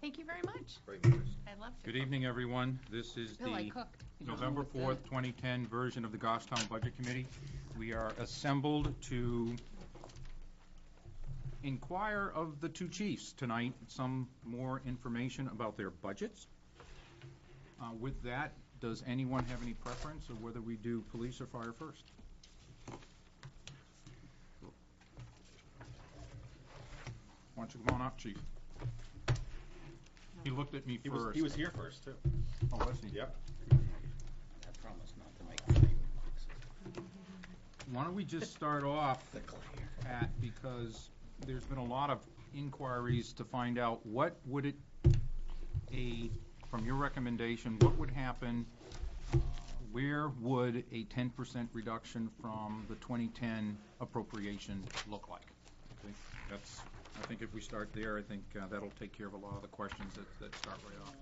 Thank you very much. Great news. I love to Good cook. evening, everyone. This is Bill, I the cooked. November 4th, 2010 version of the Goffstown Budget Committee. We are assembled to inquire of the two chiefs tonight some more information about their budgets. With that, does anyone have any preference of whether we do police or fire first? Why don't you come on up, Chief? He looked at me first. He was here first, too. Oh, was he? Yep. I promise not to make the same mistakes. Why don't we just start off, Pat, because there's been a lot of inquiries to find out what would it, from your recommendation, what would happen, where would a 10% reduction from the 2010 appropriation look like? Okay, I think if we start there, I think that'll take care of a lot of the questions that start right off.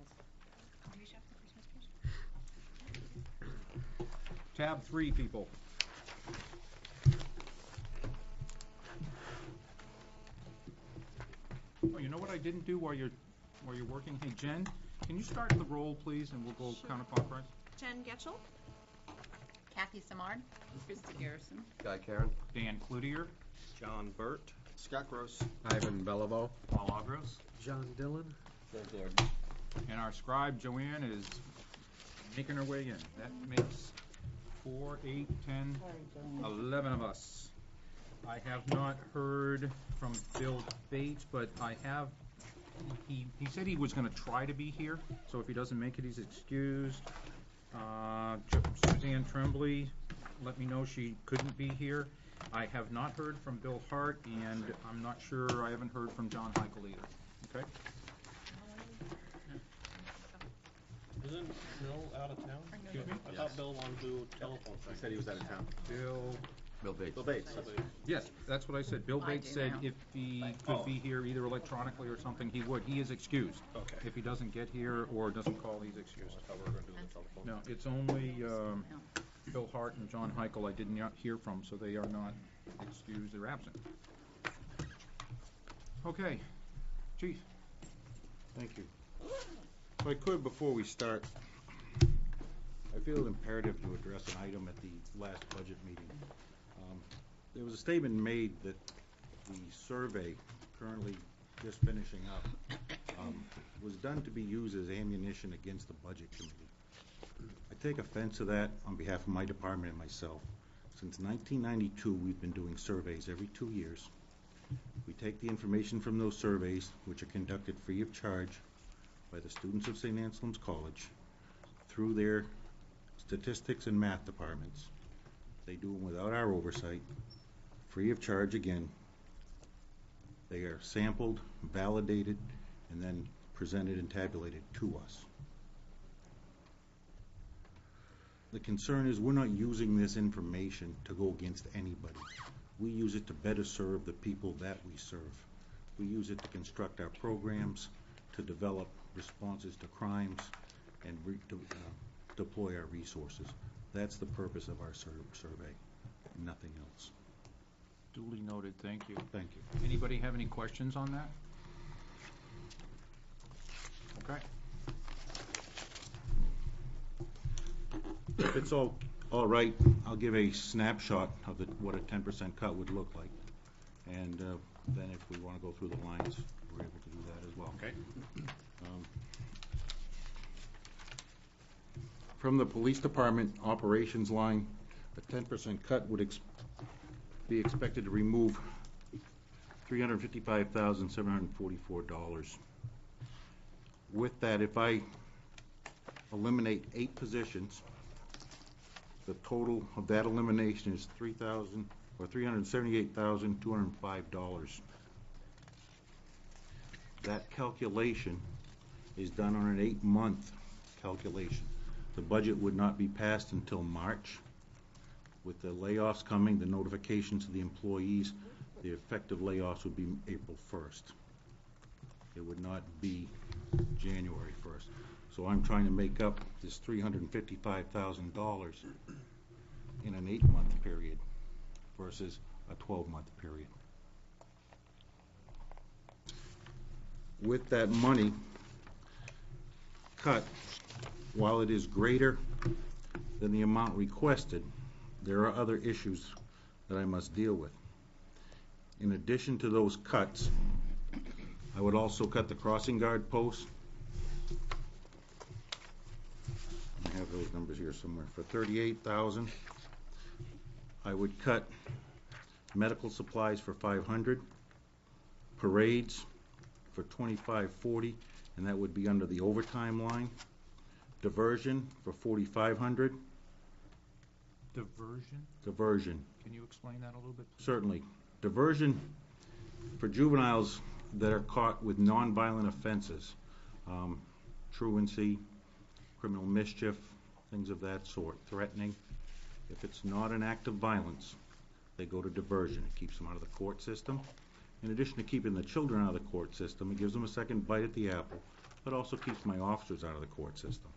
Tab 3, people. Oh, you know what I didn't do while you're working? Hey, Jen, can you start the roll, please, and we'll go counterclockwise? Jen Getchell. Kathy Samard. Krista Garrison. Guy Karen. Dan Cloutier. John Burt. Scott Gross. Ivan Beliveau. Paul Agros. John Dillon. Bill Gordon. And our scribe, Joanne, is making her way in. That makes 4, 8, 10, 11 of us. I have not heard from Bill Bates, but I have, he said he was going to try to be here, so if he doesn't make it, he's excused. Suzanne Tremblay let me know she couldn't be here. I have not heard from Bill Hart, and I'm not sure, I haven't heard from John Heichel either. Okay? Isn't Bill out of town? Excuse me? I thought Bill wanted to do a telephone thing. He said he was out of town. Bill Bates. Bill Bates. Yes, that's what I said. Bill I Bates do said now. if he could be here either electronically or something, he would. He is excused. Okay. If he doesn't get here or doesn't call, he's excused. I thought we were going to do the telephone. No, it's only Bill Hart and John Heichel I did not hear from, so they are not excused, they're absent. Okay, Chief. Thank you. If I could, before we start, I feel imperative to address an item at the last budget meeting. There was a statement made that the survey, currently just finishing up, was done to be used as ammunition against the budget committee. I take offense to that on behalf of my department and myself. Since 1992, we've been doing surveys every 2 years. We take the information from those surveys, which are conducted free of charge by the students of St. Anselm's College, through their statistics and math departments. They do them without our oversight, free of charge again. They are sampled, validated, and then presented and tabulated to us. The concern is we're not using this information to go against anybody. We use it to better serve the people that we serve. We use it to construct our programs, to develop responses to crimes, and deploy our resources. That's the purpose of our survey, nothing else. Duly noted, thank you. Thank you. Anybody have any questions on that? Okay. If it's all right, I'll give a snapshot of what a 10% cut would look like. And then if we want to go through the lines, we're able to do that as well. Okay. From the police department operations line, a 10% cut would be expected to remove $355,744. With that, if I eliminate 8 positions, the total of that elimination is $378,205. That calculation is done on an 8-month calculation. The budget would not be passed until March. With the layoffs coming, the notifications to the employees, the effective layoffs would be April 1st. It would not be January 1st. So I'm trying to make up this $355,000 in an 8-month period versus a 12-month period. With that money, cut, while it is greater than the amount requested, there are other issues that I must deal with. In addition to those cuts, I would also cut the crossing guard posts. I have those numbers here somewhere. For $38,000, I would cut medical supplies for $500, parades for $25.40, and that would be under the overtime line. Diversion for $4,500. Diversion? Diversion, Can you explain that a little bit? please? certainly. Diversion for juveniles that are caught with nonviolent offenses, truancy, criminal mischief, things of that sort, threatening. If it's not an act of violence, they go to diversion. It keeps them out of the court system. In addition to keeping the children out of the court system, it gives them a second bite at the apple, but also keeps my officers out of the court system.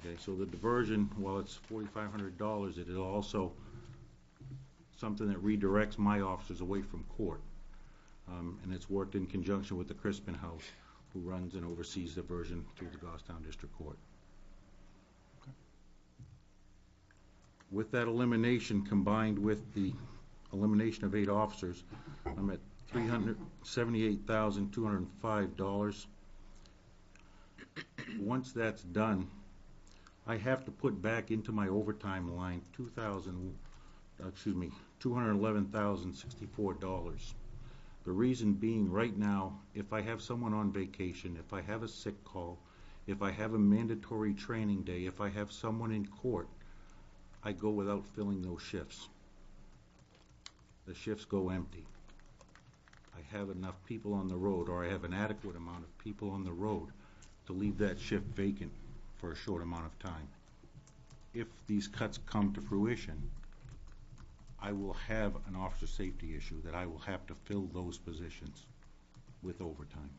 Okay, so the diversion, while it's $4,500, it is also something that redirects my officers away from court. And it's worked in conjunction with the Crispin House, who runs and oversees diversion through the Goffstown District Court. With that elimination combined with the elimination of 8 officers, I'm at $378,205. Once that's done, I have to put back into my overtime line $211,064. The reason being, right now, if I have someone on vacation, if I have a sick call, if I have a mandatory training day, if I have someone in court, I go without filling those shifts. The shifts go empty. I have enough people on the road, or I have an adequate amount of people on the road to leave that shift vacant for a short amount of time. If these cuts come to fruition, I will have an officer safety issue that I will have to fill those positions with overtime.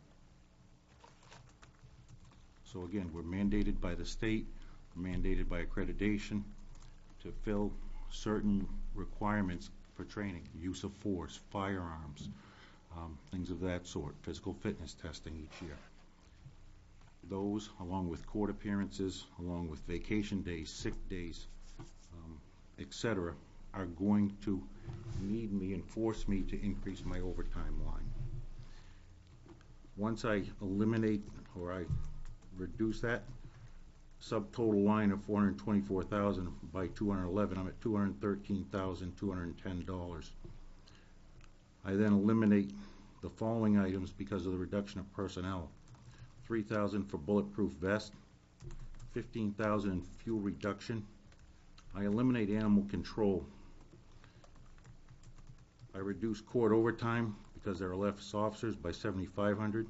So again, we're mandated by the state, we're mandated by accreditation to fill certain requirements for training, use of force, firearms, things of that sort, physical fitness testing each year. Those, along with court appearances, along with vacation days, sick days, etc., are going to need me and force me to increase my overtime line. Once I eliminate or I reduce that subtotal line of $424,000 by 211, I'm at $213,210. I then eliminate the following items because of the reduction of personnel. $3,000 for bulletproof vest, $15,000 in fuel reduction. I eliminate animal control. I reduce court overtime because there are less officers by $7,500.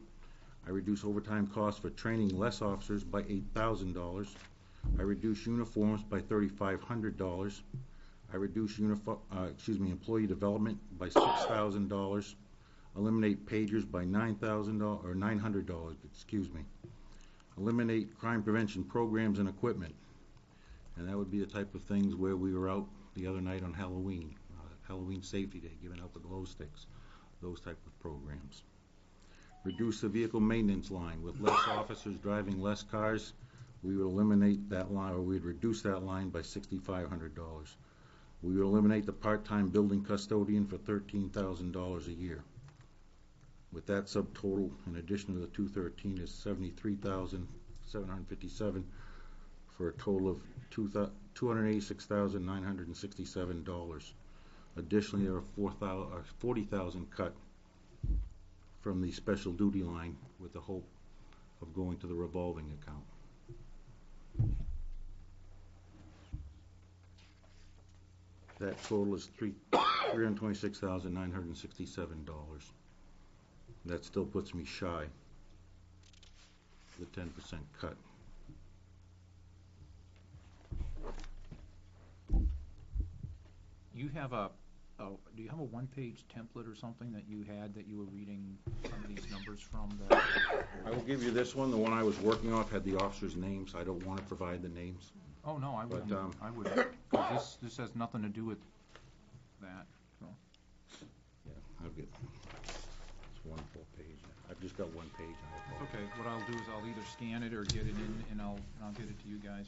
I reduce overtime costs for training less officers by $8,000. I reduce uniforms by $3,500. I reduce employee development by $6,000. Eliminate pagers by $9,000 or $900. Excuse me. Eliminate crime prevention programs and equipment, and that would be the type of things where we were out the other night on Halloween, Halloween Safety Day, giving out the glow sticks, those type of programs. Reduce the vehicle maintenance line. With less officers driving less cars, we would eliminate that line, or we'd reduce that line by $6,500. We would eliminate the part-time building custodian for $13,000 a year. With that subtotal, in addition to the 213, is $73,757 for a total of $286,967. Additionally, there are $40,000 cut from the special duty line with the hope of going to the revolving account. That total is $326,967. That still puts me shy of the 10% cut. You have do you have a one-page template or something that you had that you were reading some of these numbers from? That I will give you this one. The one I was working off had the officers' names. I don't want to provide the names. Oh, no, I But, wouldn't. I wouldn't. 'Cause this has nothing to do with that. So. Yeah, I'll get. It's one full page. I've just got one page. I apologize. Okay, what I'll do is I'll either scan it or get it in, and I'll get it to you guys.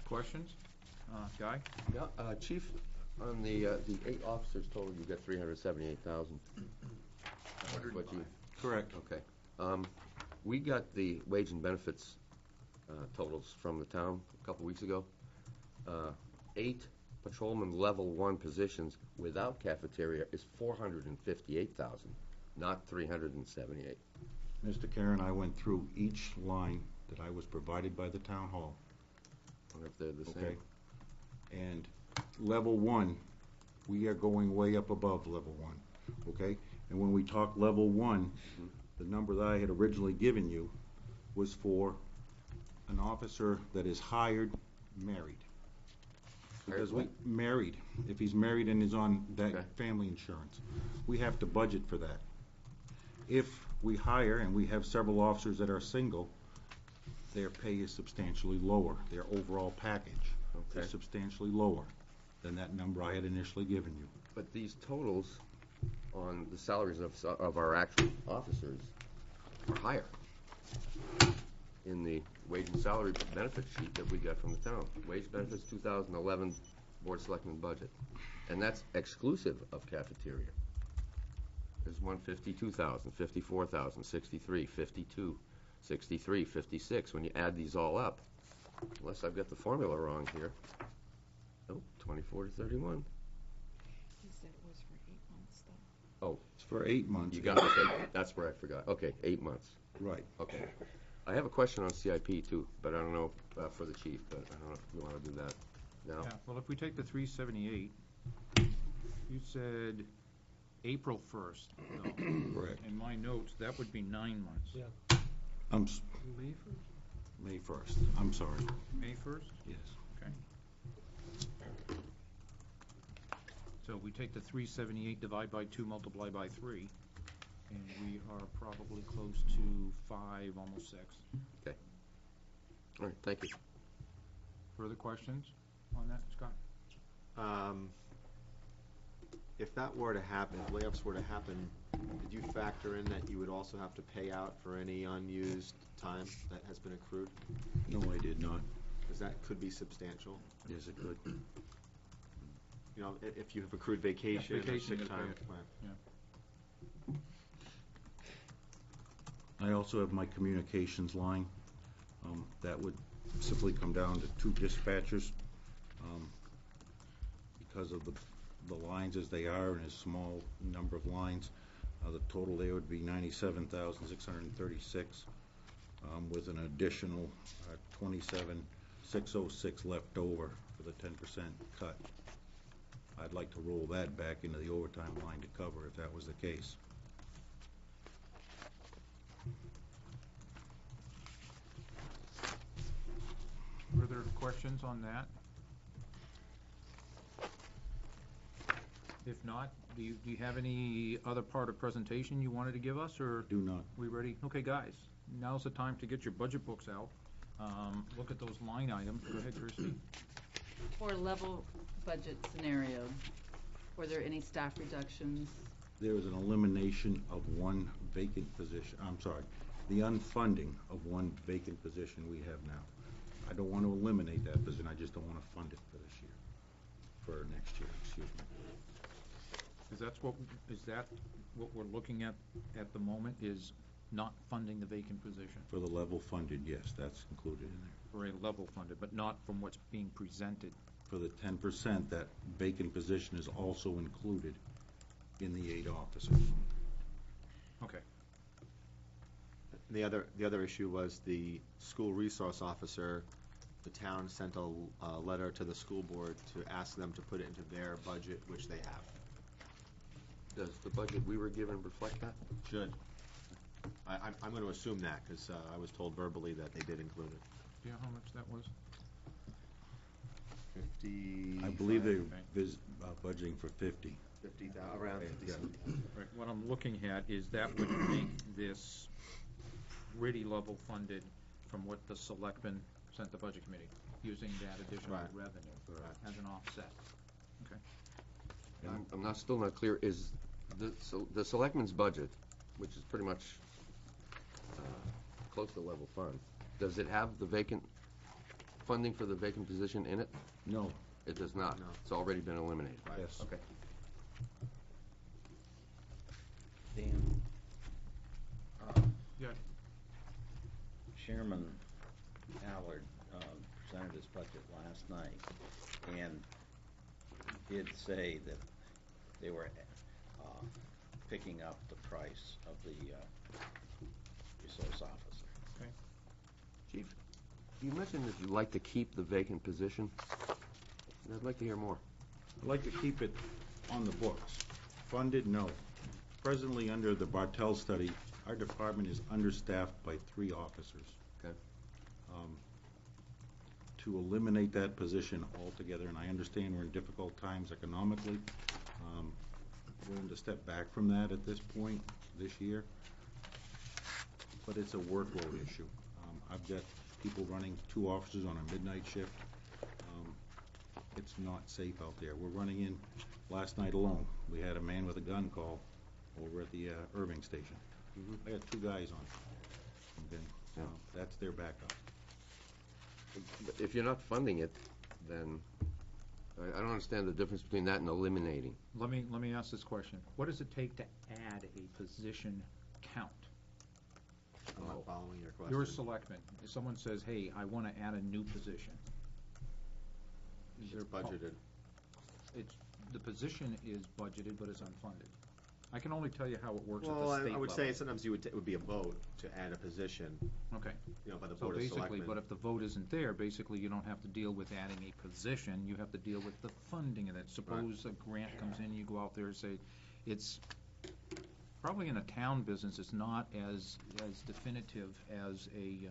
Questions? Guy? Yeah, Chief, on the 8 officers total, you got 378,000. What you- Correct. Okay. We got the wage and benefits totals from the town a couple weeks ago. 8 patrolman level 1 positions without cafeteria is 458,000, not 378. Mr. Karen, I went through each line that I was provided by the town hall, I wonder if they're the okay? same. And level 1, we are going way up above level 1, okay? And when we talk level 1, the number that I had originally given you was for an officer that is hired, married. Because we, married, if he's married and is on that Okay. family insurance, we have to budget for that. If we hire, and we have several officers that are single, their pay is substantially lower, their overall package is Okay. substantially lower than that number I had initially given you. But these totals on the salaries of our actual officers are higher in the wage and salary benefit sheet that we got from the town. Wage benefits 2011 Board of Selectmen budget. And that's exclusive of cafeteria. There's 152,000, 54,000, 63, 52, 63, 56. When you add these all up, unless I've got the formula wrong here, nope, 24 to 31. He said it was for 8 months, though. Oh, It's for 8 months. you got it. That's where I forgot. Okay, 8 months. Right. Okay. I have a question on CIP too, but I don't know for the chief, but I don't know if you want to do that now. Yeah, well, if we take the 378, you said April 1st, though. Correct. In my notes, that would be 9 months. Yeah. I'm, s- May first? May 1st, I'm sorry, May 1st? yes. Okay. So we take the 378, divide by 2, multiply by 3, and we are probably close to 5, almost 6. All right, thank you. Further questions on that, Scott? If that were to happen, if layoffs were to happen, did you factor in that you would also have to pay out for any unused time that has been accrued? No, I did not. Because that could be substantial. Yes, it could. You know, if you have accrued vacation or vacation, sick you time. pay it. Right. I also have my communications line. That would simply come down to 2 dispatchers. Because of the lines as they are and a small number of lines, the total there would be 97,636, with an additional 27,606 left over for the 10% cut. I'd like to roll that back into the overtime line to cover if that was the case. Further questions on that? If not, do you have any other part of presentation you wanted to give us, or Do not. we ready? Okay, guys, now's the time to get your budget books out. Look at those line items. Go ahead, Christie. For a level budget scenario, were there any staff reductions? There is an elimination of 1 vacant position, I'm sorry, the unfunding of 1 vacant position we have now. I don't want to eliminate that position, I just don't want to fund it for this year, for next year, excuse me. Is that what we're looking at the moment, is not funding the vacant position? For the level funded, yes, that's included in there. For a level funded, but not from what's being presented. For the 10%, that vacant position is also included in the 8 officers. Okay. The other issue was the school resource officer. The town sent a letter to the school board to ask them to put it into their budget, which they have. Does the budget we were given reflect that? Should. I'm going to assume that, because I was told verbally that they did include it. Do you know how much that was? 50. I believe they're Okay. budgeting for 50. 50,000, around 50. Yeah. Right, what I'm looking at is that would make this pretty level funded from what the selectmen sent the budget committee, using that additional Right. revenue Correct. as an offset. I'm still not clear, is the selectmen's budget, which is pretty much close to level fund, does it have the vacant, funding for the vacant position in it? No, It does not. No. It's already been eliminated. yes. Okay. Dan, Yeah. Chairman Allard presented his budget last night and did say that they were picking up the price of the resource officer. Chief, you mentioned that you'd like to keep the vacant position. I'd like to hear more. I'd like to keep it on the books. Funded, no. Presently, under the Bartel study, our department is understaffed by 3 officers. Okay. To eliminate that position altogether, and I understand we're in difficult times economically, willing to step back from that at this point, this year. But it's a workload issue. I've got people running 2 officers on a midnight shift. It's not safe out there. We're running in, last night alone, we had a man with a gun call over at the Irving station. I got 2 guys on. Okay, Yeah. that's their backup. But if you're not funding it, then I don't understand the difference between that and eliminating. Let me ask this question. What does it take to add a position count? I'm not following your question. You're a selectman. If someone says, hey, I want to add a new position. Is It's there budgeted. The position is budgeted, but it's unfunded. I can only tell you how it works at Well, the state I would level. say sometimes it would be a vote to add a position, Okay. by the So Board of basically, Selectmen. but if the vote isn't there, basically you don't have to deal with adding a position, you have to deal with the funding of it. Suppose a grant comes in, you go out there and say, it's, probably in a town business, it's not as definitive as in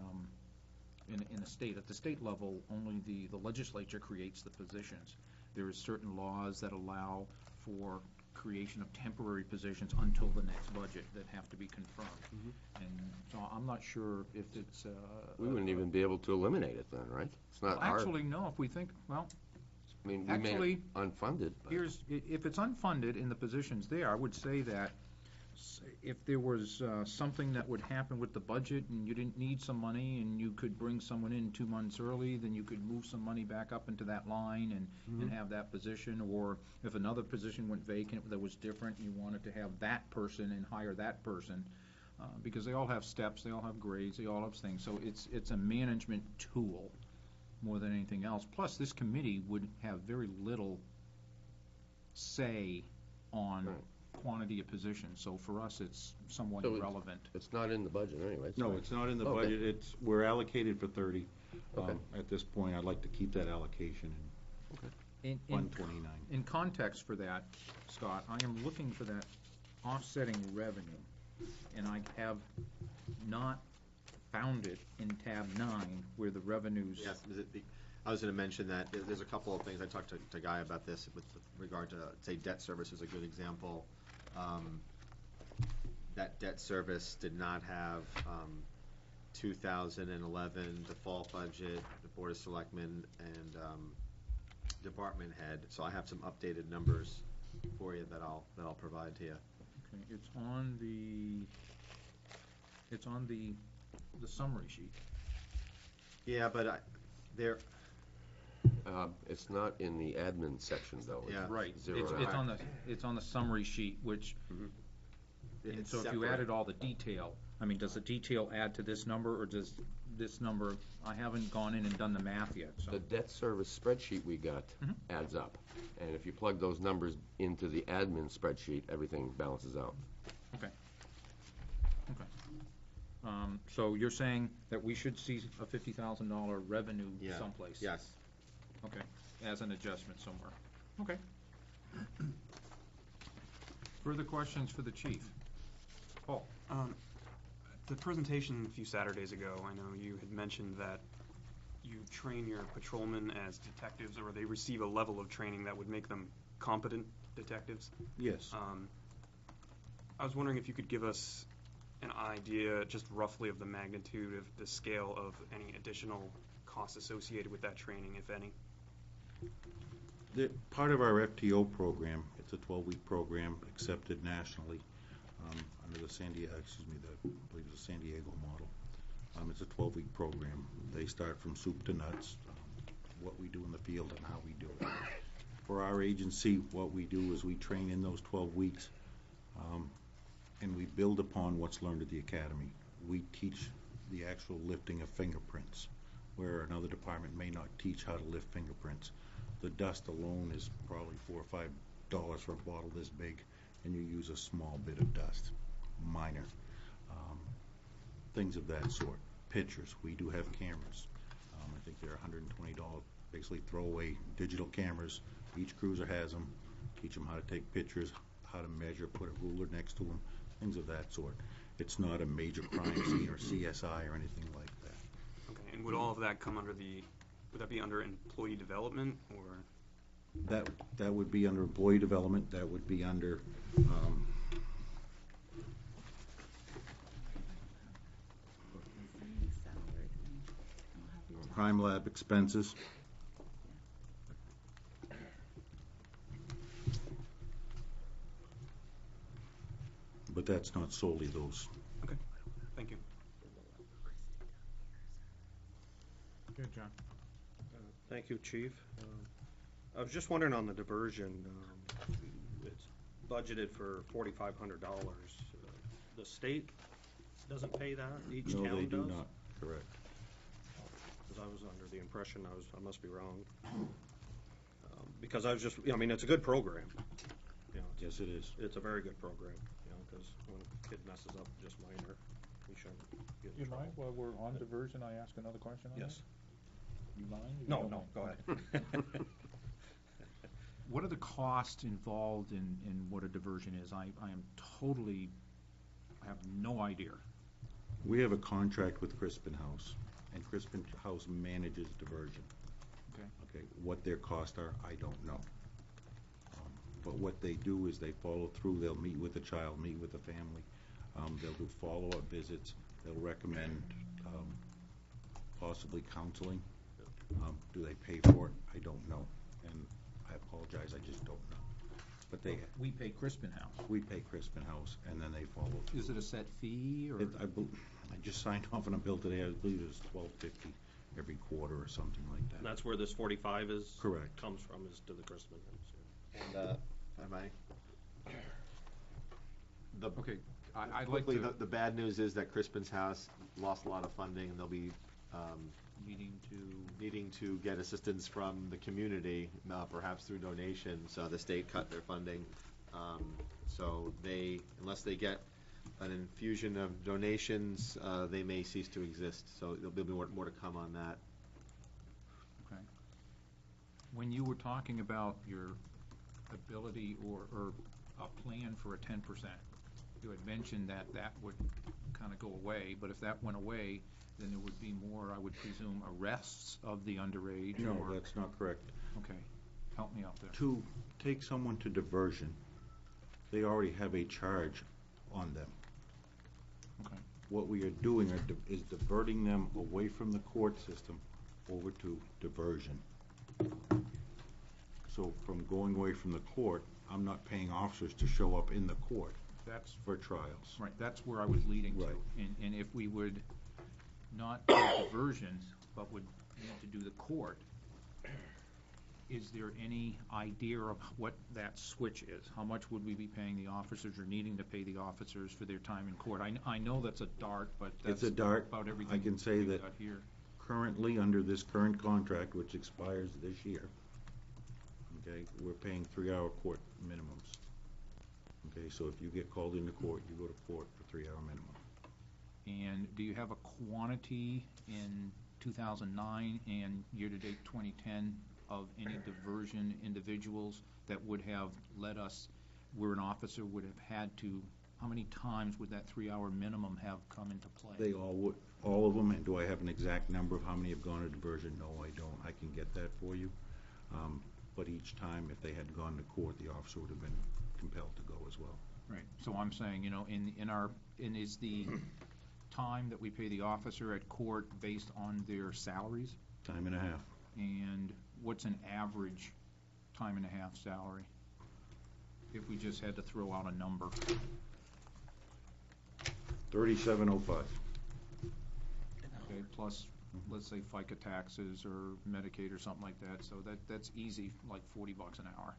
a state. At the state level, only the legislature creates the positions. There are certain laws that allow for creation of temporary positions until the next budget that have to be confirmed. And so I'm not sure if it's. We wouldn't even be able to eliminate it then, right? It's not Well, our, actually, no, if we think, well, I mean, we made actually, it unfunded, but if it's unfunded and the position's there, I would say that if there was something that would happen with the budget and you didn't need some money and you could bring someone in 2 months early, then you could move some money back up into that line and have that position. Or if another position went vacant that was different, you wanted to have that person and hire that person. Because they all have steps, they all have grades, they all have things. So it's a management tool more than anything else. Plus, this committee would have very little say on Right. quantity of positions. So for us, it's somewhat So irrelevant. it's not in the budget anyway. No, it's not in the Okay. budget. We're allocated for 30. Okay. At this point, I'd like to keep that allocation in Fund 29. In context for that, Scott, I am looking for that offsetting revenue, and I have not found it in tab 9 where the revenues. Yes, I was going to mention that there's a couple of things. I talked to Guy about this with regard to, say, debt service is a good example. That debt service did not have 2011 default budget, the Board of Selectmen, and department head. So I have some updated numbers for you that I'll provide to you. Okay, it's on the summary sheet. Yeah, but It's not in the admin section, though. Yeah. Right, Zero it's on the summary sheet, which, and it's so if you separate. added all the detail, I mean, does the detail add to this number, or does this number, I haven't gone in and done the math yet, so. The debt service spreadsheet we got adds up. And if you plug those numbers into the admin spreadsheet, everything balances out. Okay. So you're saying that we should see a $50,000 revenue Yeah. someplace? Yes. Okay, as an adjustment somewhere. Okay. Further questions for the chief? Paul? The presentation a few Saturdays ago, I know you had mentioned that you train your patrolmen as detectives, or they receive a level of training that would make them competent detectives. Yes. I was wondering if you could give us an idea, just roughly, of the magnitude of the scale of any additional costs associated with that training, if any? Part of our FTO program, it's a 12-week program accepted nationally under the I believe it's the San Diego model. It's a 12-week program. They start from soup to nuts, what we do in the field and how we do it. For our agency, what we do is we train in those 12 weeks, and we build upon what's learned at the academy. We teach the actual lifting of fingerprints, where another department may not teach how to lift fingerprints. The dust alone is probably $4 or $5 for a bottle this big, and you use a small bit of dust, minor. Things of that sort. Pictures, we do have cameras. I think they're $120, basically throwaway digital cameras. Each cruiser has them. Teach them how to take pictures, how to measure, put a ruler next to them, things of that sort. It's not a major crime scene or CSI or anything like that. Okay, and would all of that come under would that be under employee development, or? That would be under employee development. That would be under crime lab expenses. But that's not solely those. Okay, thank you. Good, John. Thank you, Chief. I was just wondering on the diversion, it's budgeted for $4,500. The state doesn't pay that? Each town does? No, they do not. Correct. Because I was under the impression I must be wrong. Because I was just, I mean, it's a good program. You know, Yes, it is. it's a very good program, you know, because when a kid messes up just minor, we shouldn't get in You trouble. mind, while we're on diversion, I ask another question on that? Yes. You mind? or you No, don't no, mind? go Okay. ahead. What are the costs involved in what a diversion is? I am totally, I have no idea. We have a contract with Crispin House, and Crispin House manages diversion. Okay. Okay, what their costs are, I don't know. But what they do is they follow through. They'll meet with the child, meet with the family. They'll do follow-up visits. They'll recommend possibly counseling. Do they pay for it? I don't know. And I apologize, I just don't know. But We pay Crispin House. we pay Crispin House, and then they follow through. Is it a set fee, or? I just signed off on a bill today. I believe it's $12.50 every quarter or something like And that. that's where this 45 is? Correct. Comes from, is to the Crispin House. And, if I may? Okay, I'd like Quickly, to, the bad news is that Crispin's House lost a lot of funding, and they'll be needing to get assistance from the community, perhaps through donations. The state cut their funding, so unless they get an infusion of donations, they may cease to exist. So there'll be more to come on that. okay. When you were talking about your ability or a plan for a 10%, you had mentioned that would kind of go away, but if that went away, then there would be more, I would presume, arrests of the underage? No, or- that's not correct. Okay, help me out there. To take someone to diversion, they already have a charge on them. Okay. What we are doing is diverting them away from the court system over to diversion. So from going away from the court, I'm not paying officers to show up in the court That's, for trials. right, that's where I was leading to. Right. And if we would not do diversion, but would need to do the court, is there any idea of what that switch is? How much would we be paying the officers or needing to pay the officers for their time in court? I know that's a dart, but that's It's a dart. about everything I can say we've that got here. currently, under this current contract, which expires this year, okay, we're paying 3-hour court minimums. Okay, so if you get called into court, you go to court for 3-hour minimum. And do you have a quantity in 2009 and year-to-date 2010 of any diversion individuals that would have led us, where an officer would have had to, how many times would that 3-hour minimum have come into play? They all would, all of them, and do I have an exact number of how many have gone to diversion? No, I don't. I can get that for you. But each time, if they had gone to court, the officer would have been compelled to go as well. Right, so I'm saying, you know, is the time that we pay the officer at court based on their salaries? Time and a half. And what's an average time and a half salary? If we just had to throw out a number. 3705. Okay, plus, let's say FICA taxes or Medicaid or something like that, so that's easy, like $40 an hour.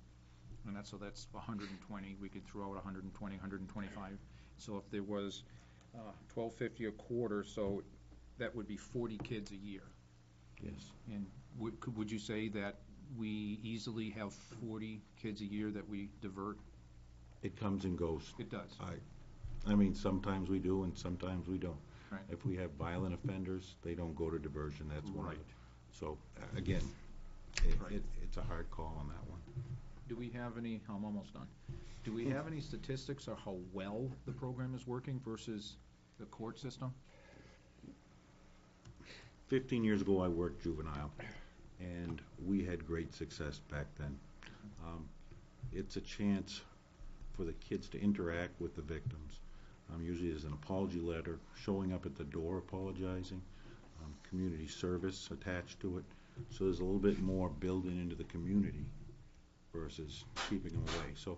And that's 120, we could throw out 120, 125. So if there was $12.50 a quarter, so that would be 40 kids a year. Yes. And would you say that we easily have 40 kids a year that we divert? It comes and goes. It does. I mean, sometimes we do and sometimes we don't. Right. If we have violent offenders, they don't go to diversion, that's one of Right. it. So, again, Right. it's a hard call on that one. Do we have any, I'm almost done. Do we have any statistics of how well the program is working versus the court system? 15 years ago, I worked juvenile, and we had great success back then. It's a chance for the kids to interact with the victims. Usually there's an apology letter, showing up at the door apologizing, community service attached to it. So there's a little bit more building into the community versus keeping them away. So,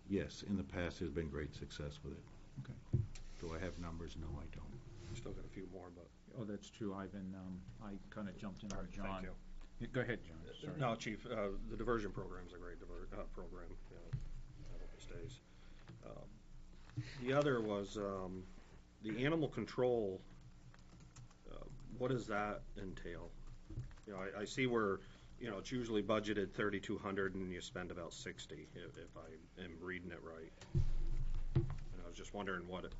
yes, in the past, there's been great success with it. Okay. Do I have numbers? No, I don't. Still got a few more, but. Oh, that's true, Ivan, I kind of jumped in on John. Thank you. Go ahead, John, sorry. No, Chief, the diversion program's a great program, you know, I hope it stays. The other was, the animal control, what does that entail? You know, I see where, you know, it's usually budgeted 3,200 and you spend about 60, if I am reading it right. And I was just wondering what it,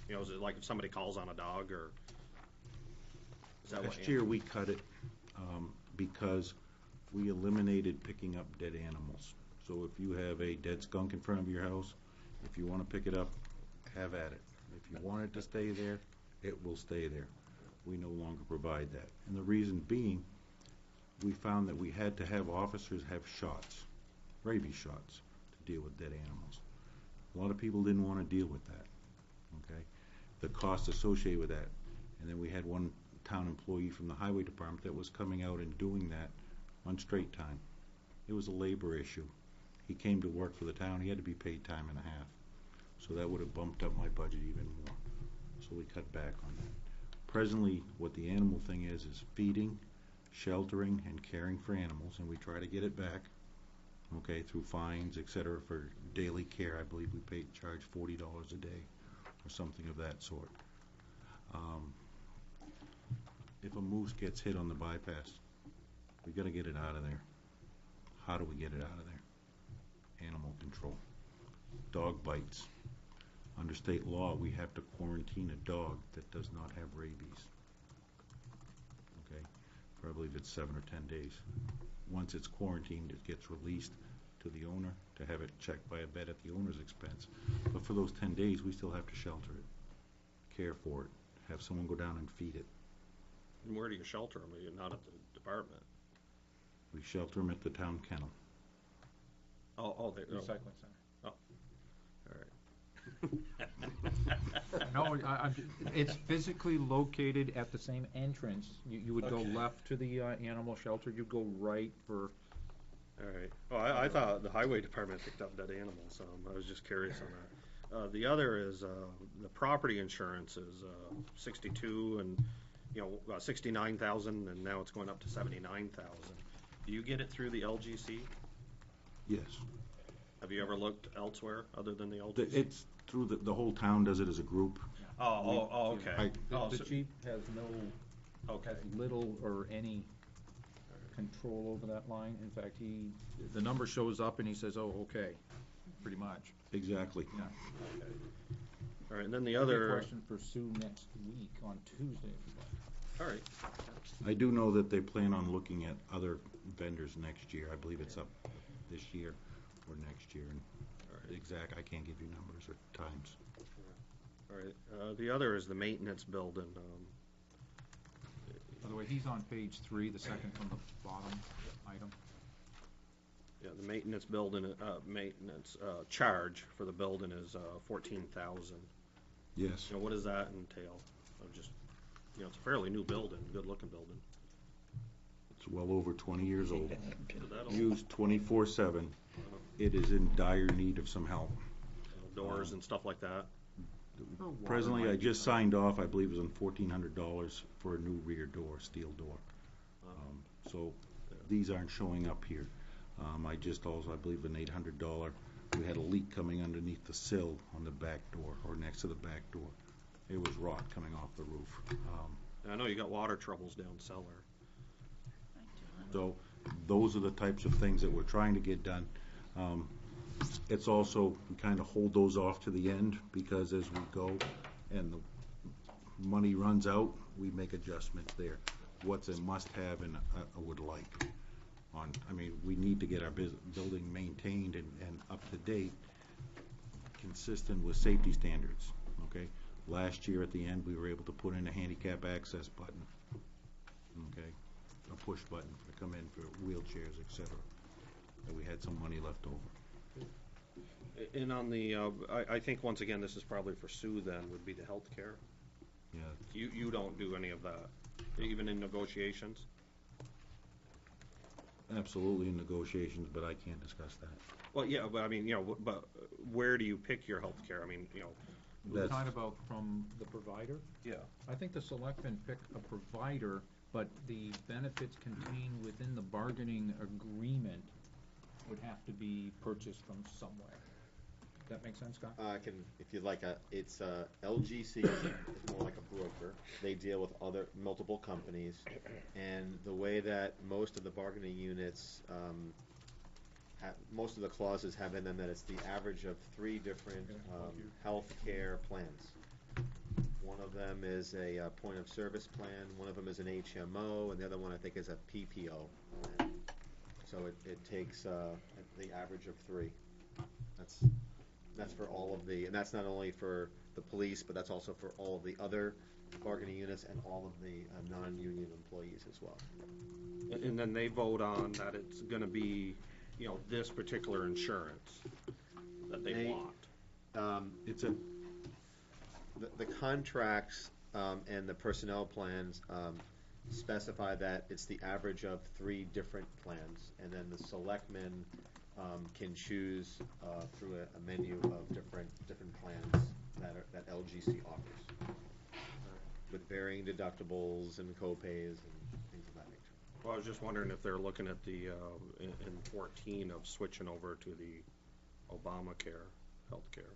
you know, is it like if somebody calls on a dog, or is that what? Last year, we cut it because we eliminated picking up dead animals. So if you have a dead skunk in front of your house, if you want to pick it up, have at it. If you want it to stay there, it will stay there. We no longer provide that. And the reason being, we found that we had to have officers have shots, rabies shots, to deal with dead animals. A lot of people didn't want to deal with that, okay? The cost associated with that. And then we had one town employee from the highway department that was coming out and doing that on straight time. It was a labor issue. He came to work for the town, he had to be paid time and a half. So that would have bumped up my budget even more. So we cut back on that. Presently, what the animal thing is feeding, sheltering, and caring for animals, and we try to get it back, okay, through fines, et cetera, for daily care. I believe we charge $40 a day, or something of that sort. If a moose gets hit on the bypass, we got to get it out of there. How do we get it out of there? Animal control. Dog bites. Under state law, we have to quarantine a dog that does not have rabies. Okay? For I believe it's 7 or 10 days. Once it's quarantined, it gets released to the owner to have it checked by a vet at the owner's expense. But for those 10 days, we still have to shelter it, care for it, have someone go down and feed it. And where do you shelter them? Are you not at the department? We shelter them at the town kennel. Oh, they, oh, Recycling center. all right. No, it's physically located at the same entrance. You would go Okay. left to the animal shelter, you'd go right for, All right. Oh, I thought the highway department picked up dead animals, so I was just curious on that. The other is, the property insurance is, 62 and, you know, 69,000, and now it's going up to 79,000. Do you get it through the LGC? Yes. Have you ever looked elsewhere other than the LGC? It's through the whole town does it as a group. Oh, okay. the chief has no, Okay. has little or any control over that line. In fact, the number shows up and he says, oh, okay, pretty much. Exactly. Yeah. All right, and then the Maybe a other, question for Sue next week on Tuesday, if you'd like. all right. I do know that they plan on looking at other vendors next year. I believe it's up this year or next year. And exact, I can't give you numbers or times. All right. The other is the maintenance building. By the way, he's on page 3, the second from the bottom item. Yeah, the maintenance charge for the building is 14,000. Yes. What does that entail? Of just, it's a fairly new building, good-looking building. It's well over 20 years old. So that'll- Used 24/7. It is in dire need of some help. Doors and stuff like that. Presently, I just signed off, I believe it was on $1,400 for a new rear door, steel door. So these aren't showing up here. I just also, I believe, an $800. We had a leak coming underneath the sill on the back door, or next to the back door. It was rot coming off the roof. And I know you got water troubles down cellar. So those are the types of things that we're trying to get done. It's also, we kind of hold those off to the end, because as we go and the money runs out, we make adjustments there. What's a must-have and a would like. We need to get our building maintained and up to date, consistent with safety standards, okay? Last year at the end, we were able to put in a handicap access button, okay? A push button to come in for wheelchairs, et cetera. And we had some money left over. And on the, I think once again, this is probably for Sue then, would be the healthcare. Yeah, You don't do any of that, even in negotiations? absolutely in negotiations, but I can't discuss that. Well, yeah, but but where do you pick your healthcare? We're That's- talking about from the provider? Yeah. I think the selectmen pick a provider, but the benefits contained within the bargaining agreement would have to be purchased from somewhere. That make sense, Scott? I can, if you'd like, it's LGC is more like a broker. They deal with multiple companies, and the way that most of the bargaining units, most of the clauses have in them that it's the average of 3 different health care plans. One of them is a point of service plan, one of them is an HMO, and the other one I think is a PPO plan. So it takes the average of 3. That's for all of and that's not only for the police, but that's also for all of the other bargaining units and all of the non-union employees as well. And then they vote on that it's gonna be, this particular insurance that they want. It's The contracts and the personnel plans specify that it's the average of 3 different plans, and then the selectmen can choose through a menu of different plans that LGC offers, with varying deductibles and co-pays and things of that nature. Well, I was just wondering if they're looking at the, in 14 of switching over to the Obamacare healthcare.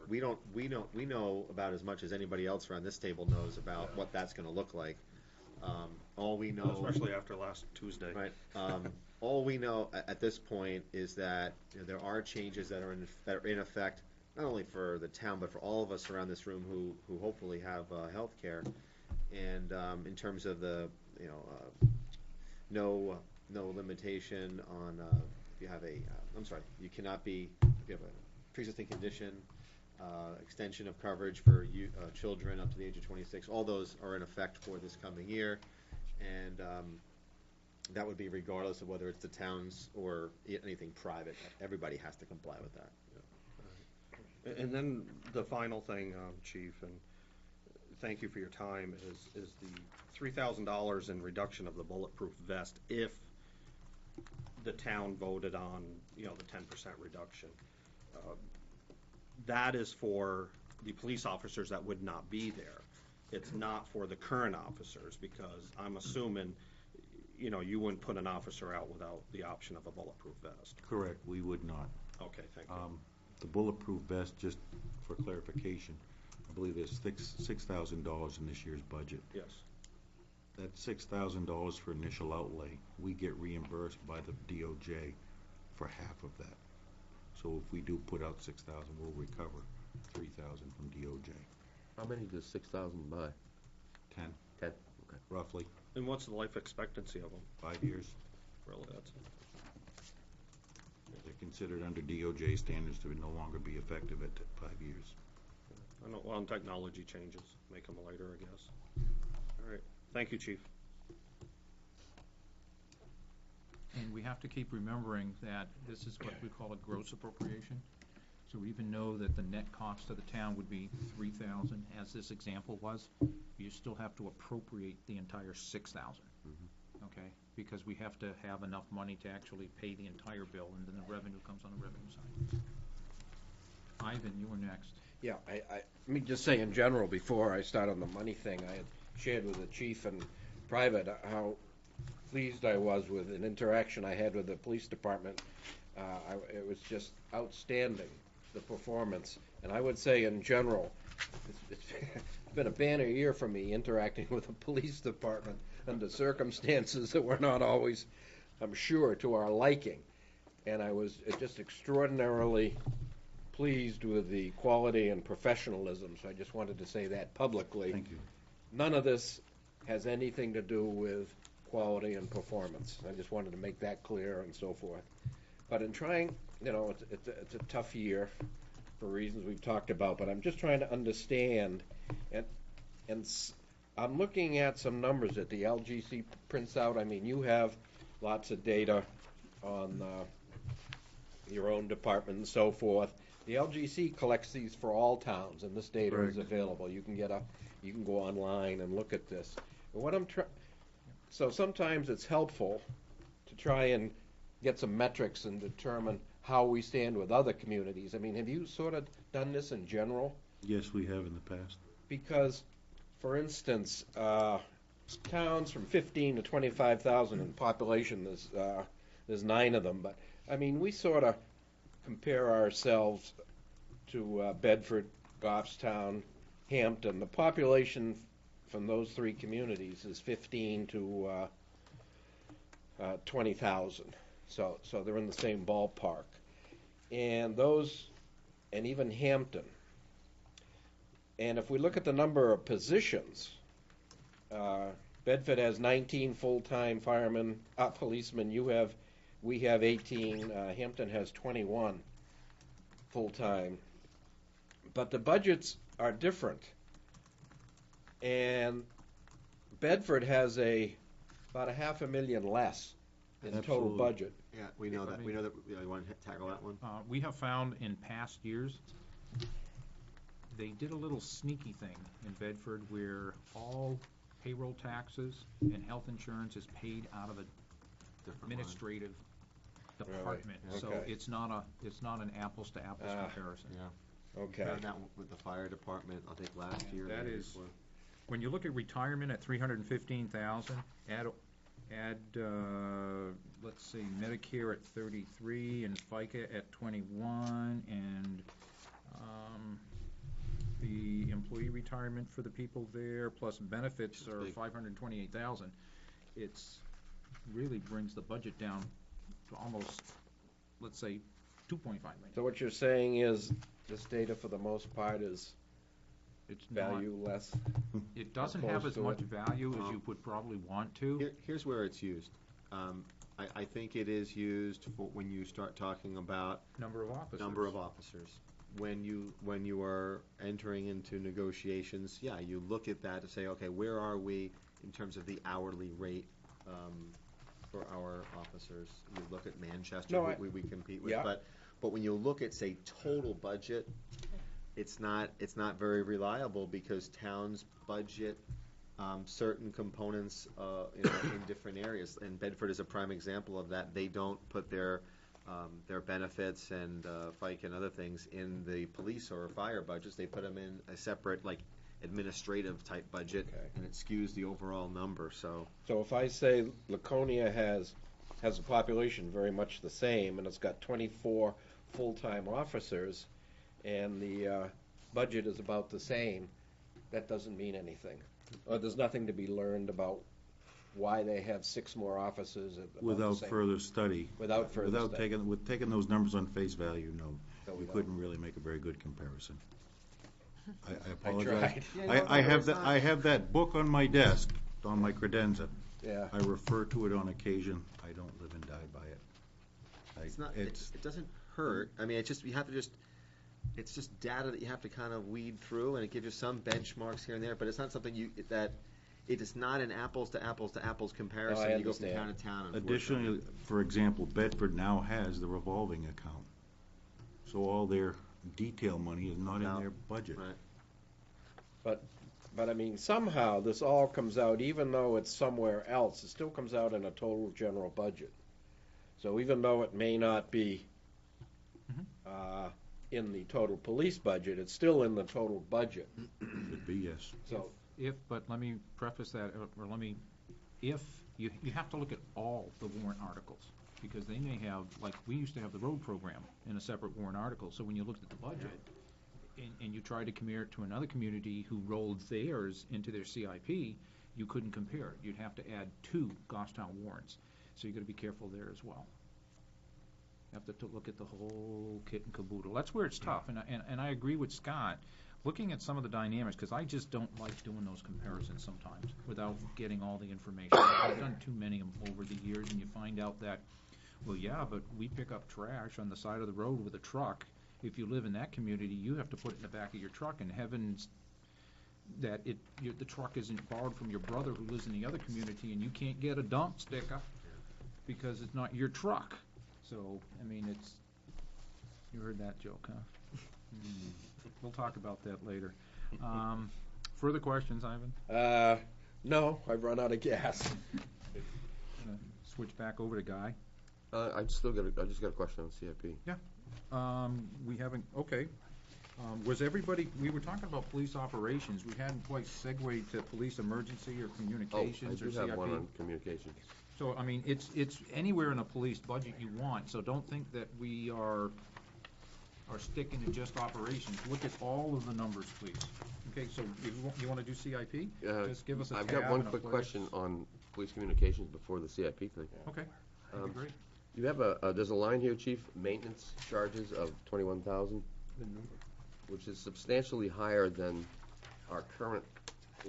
We know about as much as anybody else around this table knows about what that's going to look like. All we know, Especially after last Tuesday. right? All we know at this point is that there are changes that are in effect, not only for the town but for all of us around this room who hopefully have health care. And in terms of the no limitation on if you have you cannot be, if you have a pre-existing condition, extension of coverage for children up to the age of 26. All those are in effect for this coming year, and that would be regardless of whether it's the towns or anything private. Everybody has to comply with that. And then the final thing, Chief, and thank you for your time, is the $3,000 in reduction of the bulletproof vest if the town voted on, the 10% reduction. That is for the police officers that would not be there. It's not for the current officers, because I'm assuming, you wouldn't put an officer out without the option of a bulletproof vest. correct, we would not. Okay, thank you. The bulletproof vest, just for clarification, I believe there's $6,000 in this year's budget. Yes. That $6,000 for initial outlay, we get reimbursed by the DOJ for half of that. So if we do put out $6,000, we'll recover $3,000 from DOJ. How many does 6,000 buy? 10, 10, okay. roughly, And what's the life expectancy of them? 5 years. Really, that's They're considered under DOJ standards to no longer be effective at 5 years. I know, well, technology changes, make them later, I guess. All right, thank you, Chief. And we have to keep remembering that this is what we call a gross appropriation. So even though that the net cost of the town would be 3,000, as this example was, you still have to appropriate the entire 6,000. Okay? Because we have to have enough money to actually pay the entire bill, and then the revenue comes on the revenue side. Ivan, you were next. Yeah, let me just say in general, before I start on the money thing, I had shared with the chief in private how pleased I was with an interaction I had with the police department. It was just outstanding, the performance. And I would say in general, it's been a banner year for me interacting with the police department under circumstances that were not always, I'm sure, to our liking. And I was just extraordinarily pleased with the quality and professionalism, so I just wanted to say that publicly. Thank you. None of this has anything to do with quality and performance. I just wanted to make that clear and so forth. But in trying, it's a tough year for reasons we've talked about, but I'm just trying to understand, and I'm looking at some numbers that the LGC prints out. I mean, you have lots of data on your own department and so forth. The LGC collects these for all towns, and this data is available. You can go online and look at this. And so sometimes it's helpful to try and get some metrics and determine how we stand with other communities. I mean, have you sort of done this in general? Yes, we have in the past. Because, for instance, towns from 15 to 25,000 in population, there's 9 of them, but I mean, we sort of compare ourselves to Bedford, Goffstown, Hampton. The population from those 3 communities is 15 to 20,000. So they're in the same ballpark. And even Hampton. And if we look at the number of positions, Bedford has 19 full-time firemen, policemen. We have 18. Hampton has 21 full-time. But the budgets are different. And Bedford has about $500,000 less in total Absolutely. budget. Yeah, we know that. You want to tackle that one? We have found in past years, they did a little sneaky thing in Bedford where all payroll taxes and health insurance is paid out of a administrative department. Right, So okay. it's not an apples to apples comparison. Yeah. Okay. Found that with the fire department, I think last year. That maybe is- before. When you look at retirement at 315,000, add let's see, Medicare at 33 and FICA at 21, and the employee retirement for the people there plus benefits are Big. 528,000. It's really brings the budget down to almost, let's say, 2.5 million. So what you're saying is this data for the most part is It's not, value-less? it doesn't have opposed as to much it. value as you would probably want to. Here's where it's used. I think it is used for when you start talking about Number of officers. number of officers. When you are entering into negotiations, yeah, you look at that to say, okay, where are we in terms of the hourly rate for our officers? You look at Manchester, No, we compete with, yeah. but when you look at, say, total budget, it's not very reliable because towns budget certain components in different areas, and Bedford is a prime example of that. They don't put their benefits and FICA and other things in the police or fire budgets. They put them in a separate, like, administrative type budget, Okay. and it skews the overall number. So So if I say Laconia has a population very much the same, and it's got 24 full-time officers, and the budget is about the same, that doesn't mean anything. Or there's nothing to be learned about why they have 6 more officers at about the Without same- further study. Without further study. Taking those numbers on face value, no. No, we We don't. couldn't really make a very good comparison. I I apologize. tried. I have that book on my desk, on my credenza. Yeah. I refer to it on occasion. I don't live and die by it. it's not. It doesn't hurt. I mean, it's just it's just data that you have to kind of weed through, and it gives you some benchmarks here and there. But it's not something that it is not an apples to apples to apples comparison. I You go from understand. town to town. unfortunately. Additionally, for example, Bedford now has the revolving account. So all their detail money is not in No. their budget. Right. But I mean, somehow this all comes out, even though it's somewhere else, it still comes out in a total general budget. So even though it may not be in the total police budget, it's still in the total budget. Should be, yes. So, But let me preface that, or let me, if, you have to look at all the warrant articles, because they may have, like, we used to have the road program in a separate warrant article, so when you looked at the budget, and you tried to compare it to another community who rolled theirs into their CIP, you couldn't compare it. You'd have to add 2 Goffstown warrants, so you gotta be careful there as well. You have to look at the whole kit and caboodle. That's where it's tough, and I agree with Scott, looking at some of the dynamics, because I just don't like doing those comparisons sometimes without getting all the information. I've done too many of them over the years, and you find out that, well, yeah, but we pick up trash on the side of the road with a truck. If you live in that community, you have to put it in the back of your truck, and heavens that the truck isn't borrowed from your brother who lives in the other community, and you can't get a dump sticker because it's not your truck. So, I mean, you heard that joke, huh? We'll talk about that later. Further questions, Ivan? no, I've run out of gas. Switch back over to Guy. I just got a question on CIP. We haven't, okay. Was everybody, we were talking about police operations, we hadn't quite segued to police emergency or Oh, I communications or do CIP. have one on communications. So, I mean, it's anywhere in a police budget you want, so don't think that we are sticking to just operations. Look at all of the numbers, please. Okay, so you want to do CIP? Just give us a I've tab got one and a quick place. question on police communications before the CIP thing. Okay, that'd be great. You have there's a line here, Chief, maintenance charges of 21,000, which is substantially higher than our current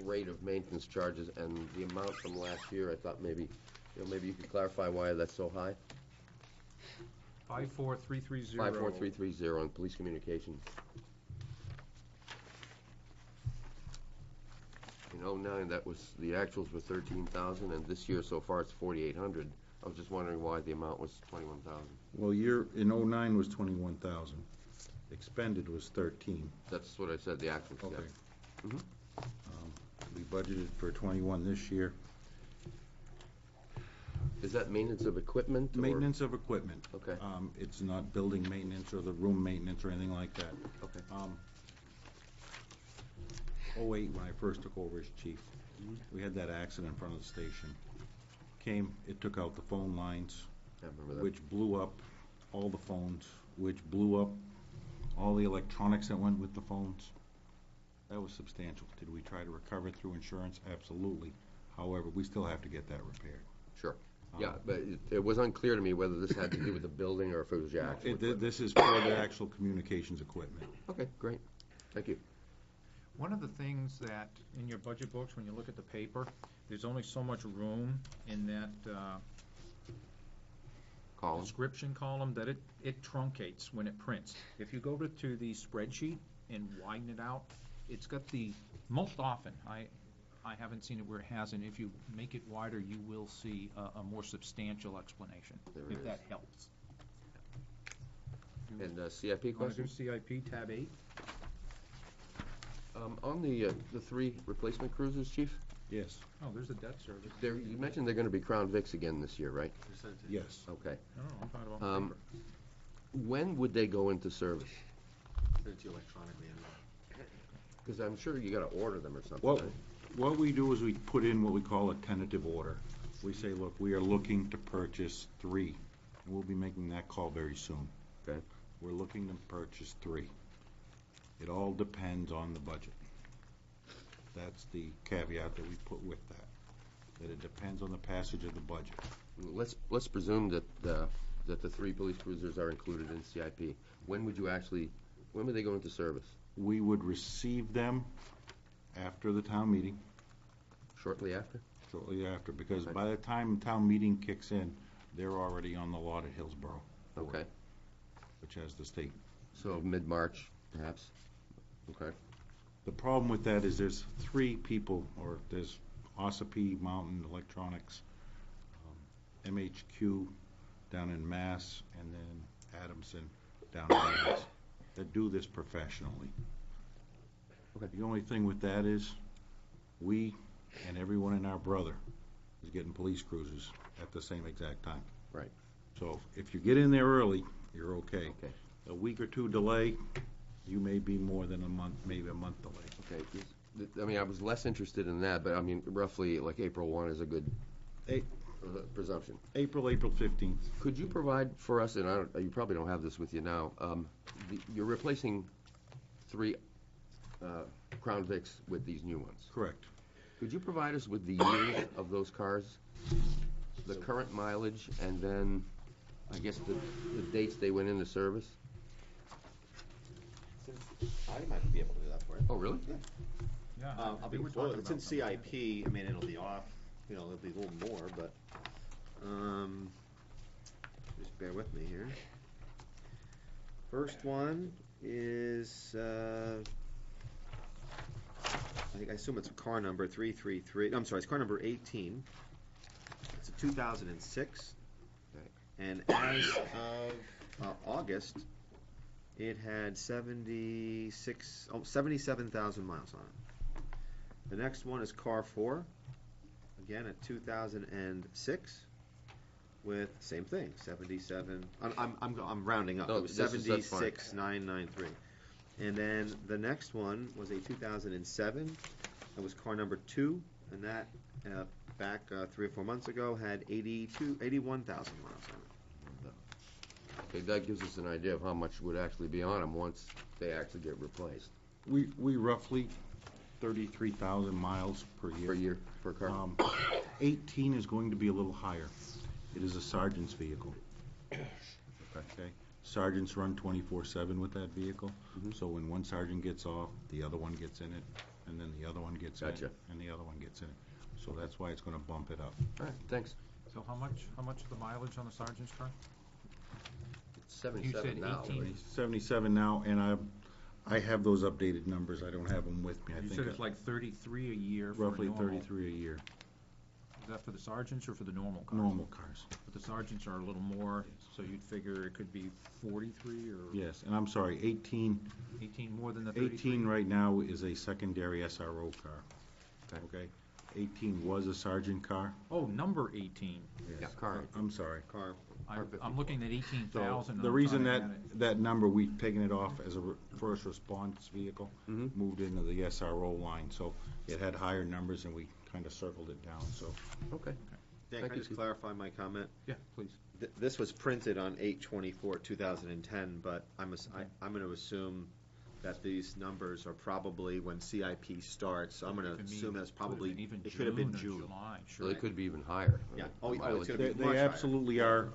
rate of maintenance charges, and the amount from last year, I thought maybe you could clarify why that's so high. 54330. 54330 on police communications. In '09, the actuals were 13,000, and this year so far it's 4,800. I was just wondering why the amount was 21,000. Well, in '09 was 21,000. Expended was 13. That's what I said, the actuals. Okay. Yeah. Mhm. We budgeted for 21 this year. Is that maintenance of equipment? or- Maintenance of equipment. Okay. It's not building maintenance or the room maintenance or anything like that. Okay. 08, when I first took over as chief, we had that accident in front of the station. It took out the phone lines, I remember that. which blew up all the phones, which blew up all the electronics that went with the phones. That was substantial. Did we try to recover through insurance? Absolutely. However, we still have to get that repaired. Sure. Yeah, but it was unclear to me whether this had to do with the building or if it was your actual equipment. This is for the actual communications equipment. Okay, great. Thank you. One of the things that, in your budget books, when you look at the paper, there's only so much room in that Colin? description column that it truncates when it prints. If you go to the spreadsheet and widen it out, it's got most often, I haven't seen it where it hasn't. If you make it wider, you will see a more substantial explanation, There it if is. that helps. And CIP Want to do question? CIP tab 8? On the 3 replacement cruisers, Chief, Yes, Oh, there's the debt service. you mentioned they're going to be Crown Vics again this year, right? yes. Okay. No, I'm talking about the paper. When would they go into service? Send it to you electronically. Because I'm sure you got to order them or something. Well, right? what we do is we put in what we call a tentative order. We say, look, we are looking to purchase 3, and we'll be making that call very soon. Okay. We're looking to purchase 3. It all depends on the budget. That's the caveat that we put with that it depends on the passage of the budget. Let's presume that the 3 police cruisers are included in CIP. When would they go into service? We would receive them after the town meeting, Shortly after? shortly after, because by the time town meeting kicks in, they're already on the lot at Hillsborough, Okay. which has the state. So mid-March, perhaps? Okay. The problem with that is there's 3 people, or there's Ossipee Mountain Electronics, MHQ down in Mass, and then Adamson down in Mass, that do this professionally. Okay. The only thing with that is, we and everyone and our brother is getting police cruisers at the same exact time. Right. So if you get in there early, you're okay. Okay. A week or two delay, you may be more than a month, maybe a month delay. Okay, I mean, I was less interested in that, but I mean, roughly, like, April 1 is a good A- presumption. April 15th. Could you provide for us, and you probably don't have this with you now, you're replacing 3 Crown Vics with these new ones. Correct. Could you provide us with the years of those cars, the current mileage, and then, I guess, the dates they went into service? I might be able to do that for you. Oh, really? Yeah. I'll be, we were well, talking it's in about something. CIP, I mean, it'll be off, you know, it'll be a little more, but, just bear with me here. First one is, I assume it's car number 333, I'm sorry, it's car number 18. It's a 2006. Okay. And as of August, it had 77,000 miles on it. The next one is car 4, again at 2006, with same thing, 77. I'm rounding up. No, It was that's fine. 76,993. And then the next one was a 2007. That was car number 2, and that back 3 or 4 months ago had 81,000 miles on it. Okay, that gives us an idea of how much would actually be on them once they actually get replaced. We roughly 33,000 miles per year. Per year, per car? 18 is going to be a little higher. It is a sergeant's vehicle. Okay? Sergeants run 24/7 with that vehicle, so when one sergeant gets off, the other one gets in it, and then the other one gets in it, Gotcha. and the other one gets in it. So that's why it's gonna bump it up. All right, thanks. So how much of the mileage on the sergeant's car? It's 77 now. 18. right? 77 now, and I have those updated numbers. I don't have them with me. I You think said it's like 33 a year for roughly normal. 33 a year. Is that for the sergeants or for the normal cars? Normal cars. But the sergeants are a little more, so you'd figure it could be 43 or Yes, and I'm sorry, 18 more than the 33? 18 right now is a secondary SRO car. Okay? 18 was a sergeant car. Oh, number 18. Yeah, car. I'm sorry. Car. I'm looking at So 18,000. the reason that number, we've taken it off as a first response vehicle, moved into the SRO line, so it had higher numbers and we kind of circled it down, so. Okay. Dan, Thank can I you, just Steve. clarify my comment? Yeah, please. This was printed on 8/24/2010, but I'm going to assume that these numbers are probably when CIP starts, so I'm going to Could assume that's probably, even it could have been or June. July, So sure. they could be even higher. Yeah. the Oh, it's mileage. gonna be much They higher. absolutely are,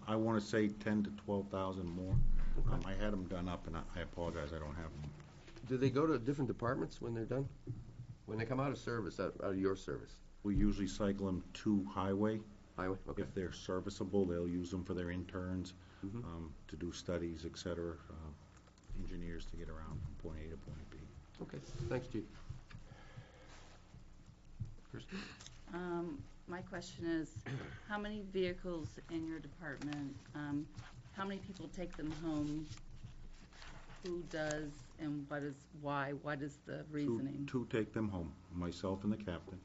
I want to say 10 to 12,000 more. I had them done up and I apologize, I don't have them. Do they go to different departments when they're done? When they come out of service, out of your service? We usually cycle them to highway. Highway, okay. If they're serviceable, they'll use them for their interns, Mhm. to do studies, et cetera, engineers to get around from point A to point B. Okay, thanks, Chief. My question is, how many vehicles in your department, how many people take them home? Who does, and why? What is the reasoning? Two take them home, myself and the captain.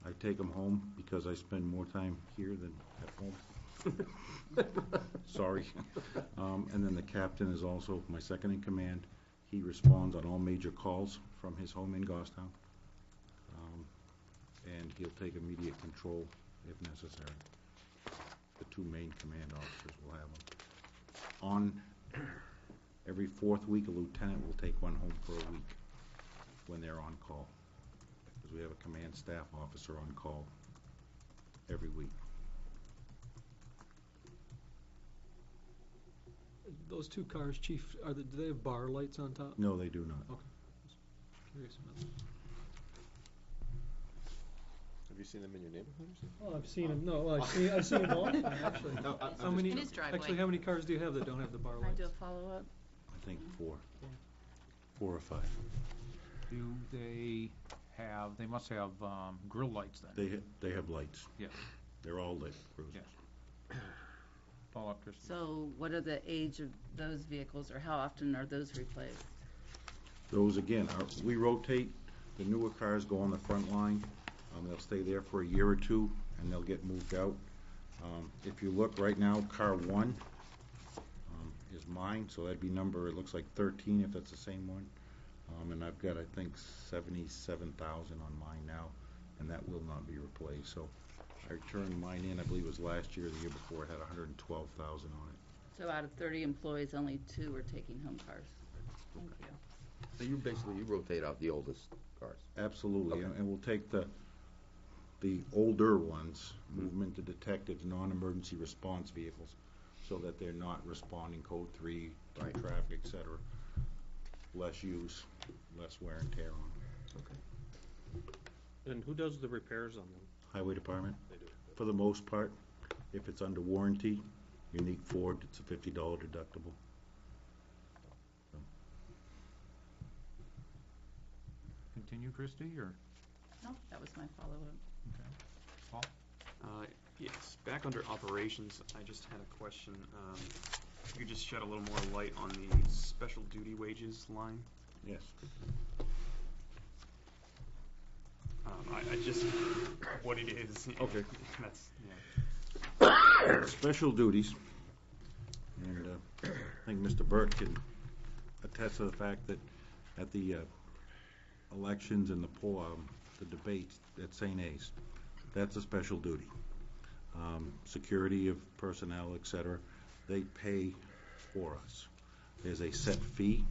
I take them home because I spend more time here than at home. Sorry. And then the captain is also my second in command. He responds on all major calls from his home in Goffstown. And he'll take immediate control if necessary. The two main command officers will have them. On every fourth week, a lieutenant will take one home for a week when they're on call. Because we have a command staff officer on call every week. Those 2 cars, Chief, do they have bar lights on top? No, they do not. Curious about that. Have you seen them in your neighborhood or something? Well, I've seen them, I've seen them all, actually. No, How many, In his driveway. actually, how many cars do you have that don't have the bar Can I lights? do a follow-up? I think 4 or 5. Do they have, they must have grill lights then. They have lights. Yes. They're all lit cruisers. Yes. Follow up, Christie. So what are the age of those vehicles, or how often are those replaced? Those, again, we rotate. The newer cars go on the front line. They'll stay there for a year or two, and they'll get moved out. If you look right now, car 1 is mine, so that'd be number, it looks like 13, if that's the same one. And I've got, I think, 77,000 on mine now, and that will not be replaced. So I turned mine in, I believe it was last year or the year before, it had 112,000 on it. So out of 30 employees, only 2 are taking home cars. Thank you. So you rotate out the oldest cars. Absolutely, Okay. and we'll take the older ones, move them into detectives, non-emergency response vehicles, so that they're not responding code 3, to Right. traffic, et cetera. Less use, less wear and tear on them. And who does the repairs on them? Highway Department, They do. for the most part, if it's under warranty, unique Ford, it's a $50 deductible. Continue, Christie, or? No, that was my follow-up. Okay. Paul? Yes, back under operations, I just had a question. If you could just shed a little more light on the special duty wages line. Yes. I just, what it is. Okay. That's, yeah. Special duties, and I think Mr. Burt can attest to the fact that at the elections and the debates at St. A's, that's a special duty. Security of personnel, et cetera, they pay for us. There's a set fee,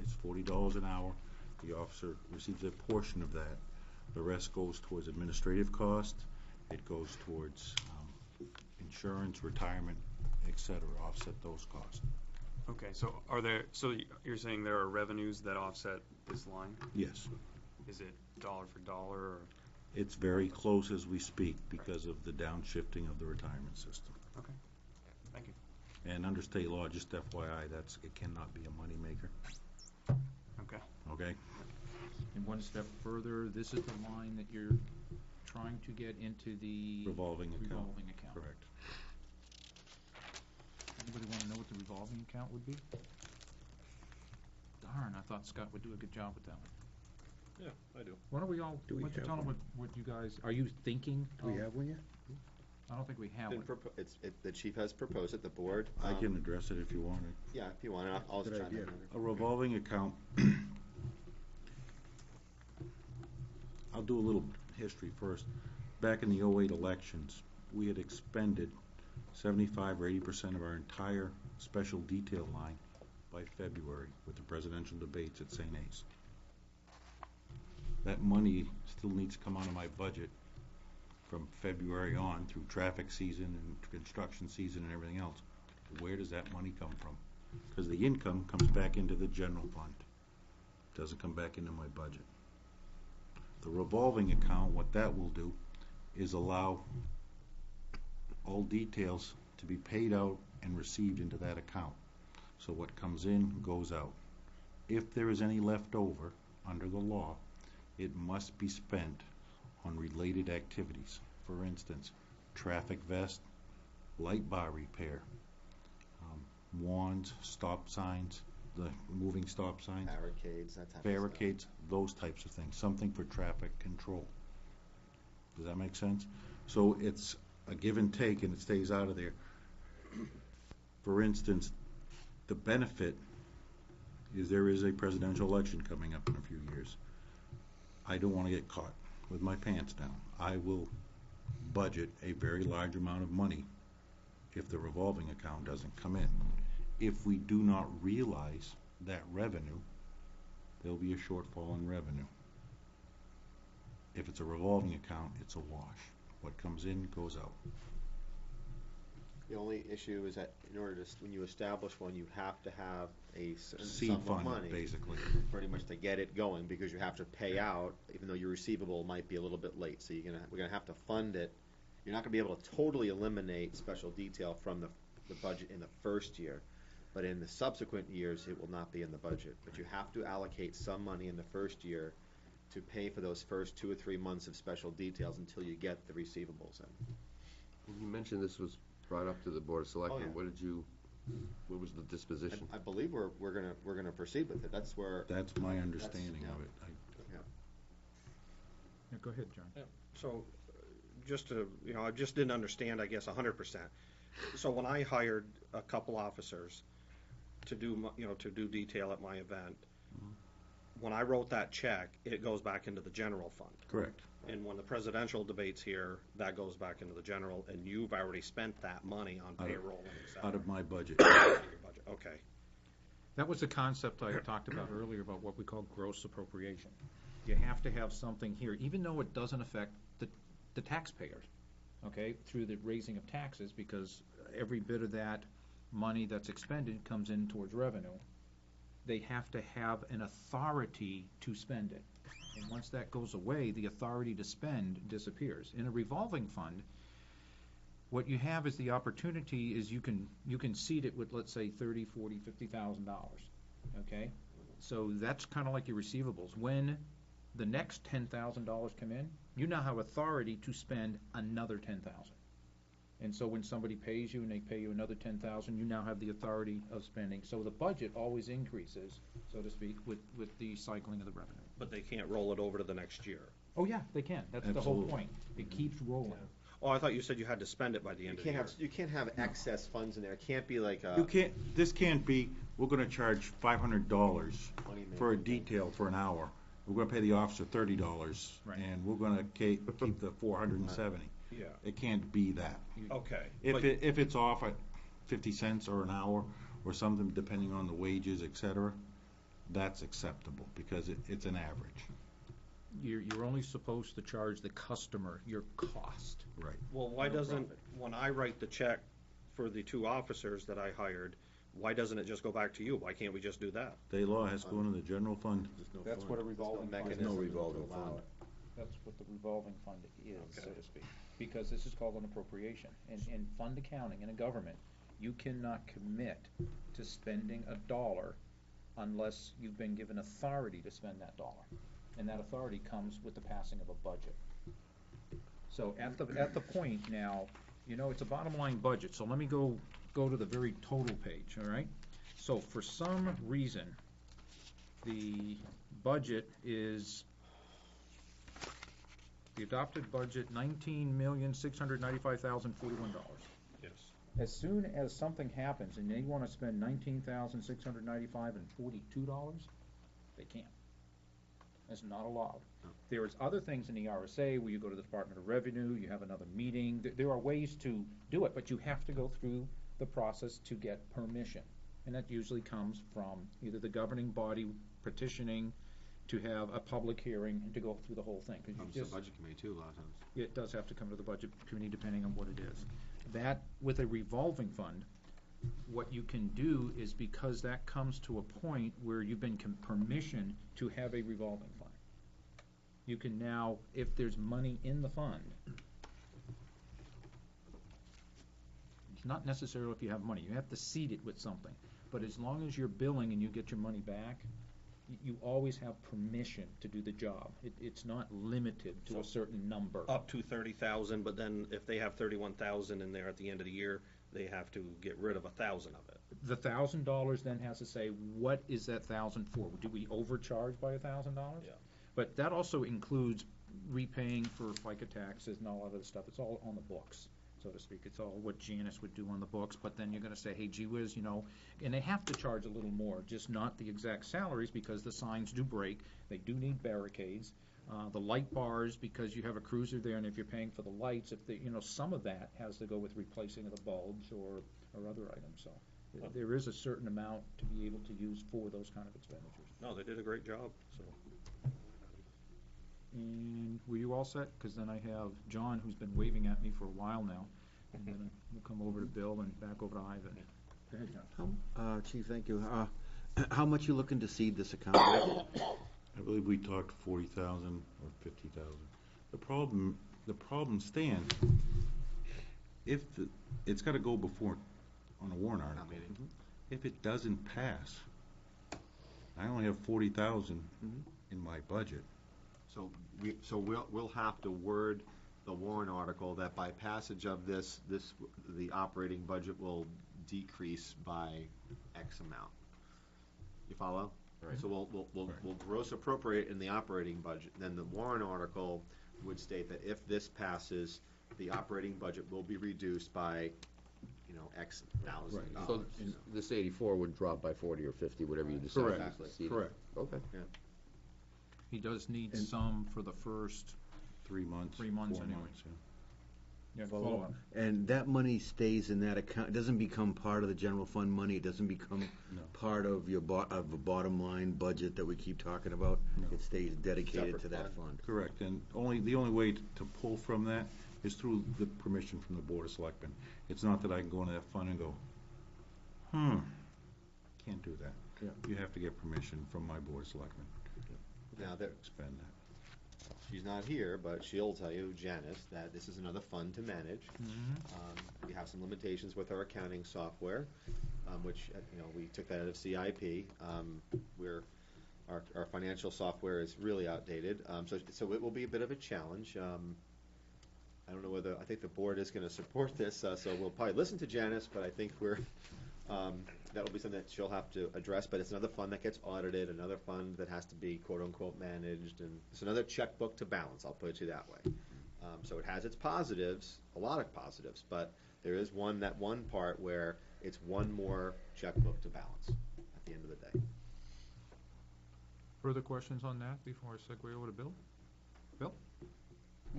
it's $40 an hour. The officer receives a portion of that. The rest goes towards administrative costs, it goes towards insurance, retirement, et cetera, offset those costs. Okay, so you're saying there are revenues that offset this line? Yes. Is it dollar for dollar, or? It's very close as we speak because of the downshifting of the retirement system. Okay, thank you. And under state law, just FYI, it cannot be a moneymaker, Okay. okay? And one step further, this is the line that you're trying to get into the Revolving account. revolving account. Correct. Anybody want to know what the revolving account would be? Darn, I thought Scott would do a good job with that one. Yeah, I do. Why don't we all, Do we why don't you have tell them one? what you guys, are you thinking? Do we of- have one yet? I don't think we have Been one. the chief has proposed it, the board. I can address it if you want it. Yeah, if you want, I'll Good just chime in. idea. A revolving account, I'll do a little history first. Back in the '08 elections, we had expended 75 or 80% of our entire special detail line by February with the presidential debates at St. A's. That money still needs to come out of my budget from February on through traffic season and construction season and everything else. Where does that money come from? Because the income comes back into the general fund. Doesn't come back into my budget. The revolving account, what that will do is allow all details to be paid out and received into that account. So what comes in goes out. If there is any left over under the law, it must be spent on related activities. For instance, traffic vest, light bar repair, wands, stop signs, the moving stop signs, Barricades, that type of stuff. barricades, those types of things, something for traffic control. Does that make sense? So it's a give and take and it stays out of there. For instance, the benefit is there is a presidential election coming up in a few years. I don't want to get caught with my pants down. I will budget a very large amount of money if the revolving account doesn't come in. If we do not realize that revenue, there'll be a shortfall in revenue. If it's a revolving account, it's a wash. What comes in goes out. The only issue is that in order to, when you establish one, you have to have a certain Seed sum of fund, money. basically. Pretty much to get it going, because you have to pay out, even though your receivable might be a little bit late. So we're gonna have to fund it. You're not gonna be able to totally eliminate special detail from the budget in the first year, but in the subsequent years, it will not be in the budget. But you have to allocate some money in the first year to pay for those first 2 or 3 months of special details until you get the receivables in. You mentioned this was brought up to the Board of Selectmen. yeah. What was the disposition? I believe we're gonna proceed with it. That's where, That's my understanding yeah. of it. Yeah, go ahead, John. So, just to, I just didn't understand, I guess, 100%. So when I hired a couple officers to do, to do detail at my event, when I wrote that check, it goes back into the general fund. Correct. And when the presidential debate's here, that goes back into the general, and you've already spent that money on Out of- payroll and salary. Out of my budget. Your budget. Okay. That was the concept I talked about earlier about what we call gross appropriation. You have to have something here, even though it doesn't affect the taxpayers, okay, through the raising of taxes, because every bit of that money that's expended comes in towards revenue. They have to have an authority to spend it. And once that goes away, the authority to spend disappears. In a revolving fund, what you have is the opportunity is you can seed it with, let's say, $30,000, $40,000, $50,000, okay? So that's kind of like your receivables. When the next $10,000 come in, you now have authority to spend another $10,000. And so when somebody pays you and they pay you another $10,000, you now have the authority of spending. So the budget always increases, so to speak, with the cycling of the revenue. But they can't roll it over to the next year. Oh, yeah, they can. That's the whole Absolutely. point. It keeps rolling. Oh, I thought you said you had to spend it by the end of the year. you can't have excess funds in there. It can't be like This can't be, we're gonna charge $500 money for a making. detail for an hour. We're gonna pay the officer $30, Right. and we're gonna keep the 470. Yeah. It can't be that. Okay. If it's off at 50 cents or an hour or something, depending on the wages, et cetera, that's acceptable, because it's an average. You're only supposed to charge the customer your cost. Right. Well, why No doesn't, profit. when I write the check for the 2 officers that I hired, why doesn't it just go back to you? Why can't we just do that? State law has to go into the general fund. That's what a revolving fund is. mechanism no revolving to allow fund. it. That's what the revolving fund is, so Okay. to speak. Because this is called an appropriation. In fund accounting in a government, you cannot commit to spending a dollar unless you've been given authority to spend that dollar. And that authority comes with the passing of a budget. So at the point now, it's a bottom line budget, so let me go to the very total page, all right? So for some reason, the budget is, the adopted budget, $19,695,041. Yes. As soon as something happens and they wanna spend $19,695.42, they can't. That's not allowed. There's other things in the RSA where you go to the Department of Revenue, you have another meeting, there are ways to do it, but you have to go through the process to get permission. And that usually comes from either the governing body petitioning to have a public hearing and to go through the whole thing. 'Cause you Comes to the just- budget committee too, a lot of times. it does have to come to the budget committee depending on what it is. That, with a revolving fund, what you can do is, because that comes to a point where you've been permission to have a revolving fund, you can now, if there's money in the fund, it's not necessarily if you have money, you have to seed it with something, but as long as you're billing and you get your money back, you always have permission to do the job. It's not limited to a certain number. Up to 30,000, but then if they have 31,000 in there at the end of the year, they have to get rid of 1,000 of it. The $1,000 then has to say, what is that 1,000 for? Do we overcharge by $1,000? Yeah. But that also includes repaying for FICA taxes and all that other stuff. It's all on the books, so to speak. It's all what Janice would do on the books, but then you're gonna say, hey, gee whiz, and they have to charge a little more, just not the exact salaries, because the signs do break. They do need barricades. The light bars, because you have a cruiser there, and if you're paying for the lights, if some of that has to go with replacing of the bulbs or other items, so. There is a certain amount to be able to use for those kind of expenditures. No, they did a great job, so. And were you all set? Because then I have John, who's been waving at me for a while now, and then we'll come over to Bill and back over to Ivan. Go ahead, John. Chief, thank you. How much you looking to seed this account? I believe we talked 40,000 or 50,000. The problem stands, it's gotta go before, on a warrant article. meeting. If it doesn't pass, I only have 40,000 in my budget. So we'll have to word the warrant article that by passage of this, the operating budget will decrease by X amount. You follow? Right. So we'll gross appropriate in the operating budget, then the warrant article would state that if this passes, the operating budget will be reduced by, X thousand So dollars. this 84 would drop by 40 or 50, whatever you decide. Correct, to seed it. correct. Okay. He does need And- some for the first, 3 months. 3 months 4 anyway. months, yeah. yeah, follow up. And that money stays in that account, it doesn't become part of the general fund money, it doesn't become No. part of your of a bottom line budget that we keep talking about? No. It stays dedicated Separate to that fund. fund? Correct, and the only way to pull from that is through the permission from the Board of Selectmen. It's not that I can go into that fund and go, can't do that. Yeah. You have to get permission from my Board of Selectmen Now, to spend that. she's not here, but she'll tell you, Janice, that this is another fund to manage. We have some limitations with our accounting software, which, we took that out of CIP. Our financial software is really outdated, so it will be a bit of a challenge. I don't know whether, I think the board is gonna support this, so we'll probably listen to Janice, but I think that will be something that she'll have to address, but it's another fund that gets audited, another fund that has to be quote-unquote managed, and it's another checkbook to balance, I'll put it to you that way. So it has its positives, a lot of positives, but there is one part where it's one more checkbook to balance at the end of the day. Further questions on that before I segue over to Bill? Bill?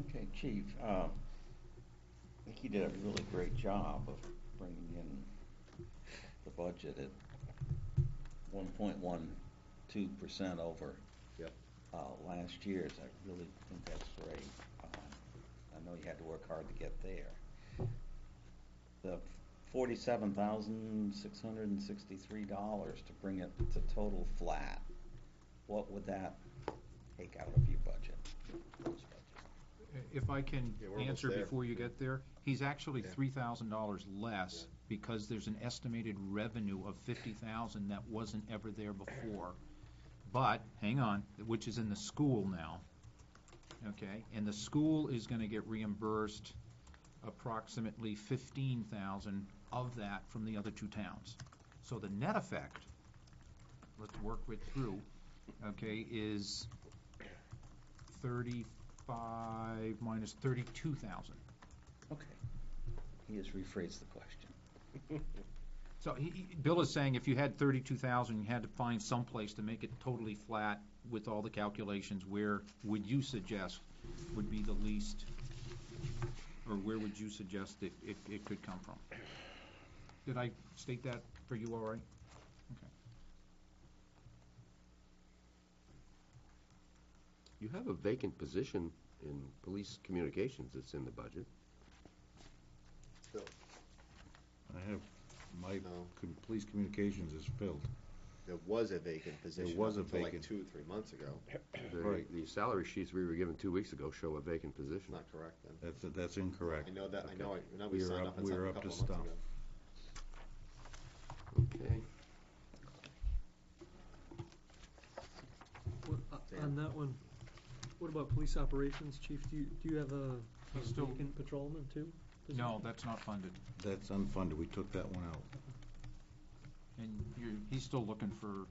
Okay, Chief, I think you did a really great job of bringing in the budget at 1.12% over Yep. last year's. I really think that's great. I know you had to work hard to get there. The $47,663 to bring it to total flat, what would that take out of your budget? If I can Yeah, we're almost answer there. before you get there, he's actually Yeah. $3,000 less because there's an estimated revenue of $50,000 that wasn't ever there before. But, hang on, which is in the school now, okay? And the school is gonna get reimbursed approximately $15,000 of that from the other two towns. So the net effect, let's work it through, okay, is 35 minus 32,000. Okay. He has rephrased the question. So Bill is saying if you had 32,000, you had to find some place to make it totally flat with all the calculations, where would you suggest would be the least, or where would you suggest it could come from? Did I state that for you all right? Okay. You have a vacant position in police communications that's in the budget. I have, my No. police communications is filled. There was a vacant position was a up until like vacant. 2-3 months ago. Right. The salary sheets we were given 2 weeks ago show a vacant position. It's not correct then. That's incorrect. I know that, I know we We are signed up- up on we are something a up couple to of months stuff. ago. Okay. On that one, what about police operations, chief? Do you have a He's still- vacant patrolman too? No, that's not funded. That's unfunded, we took that one out. And he's still looking for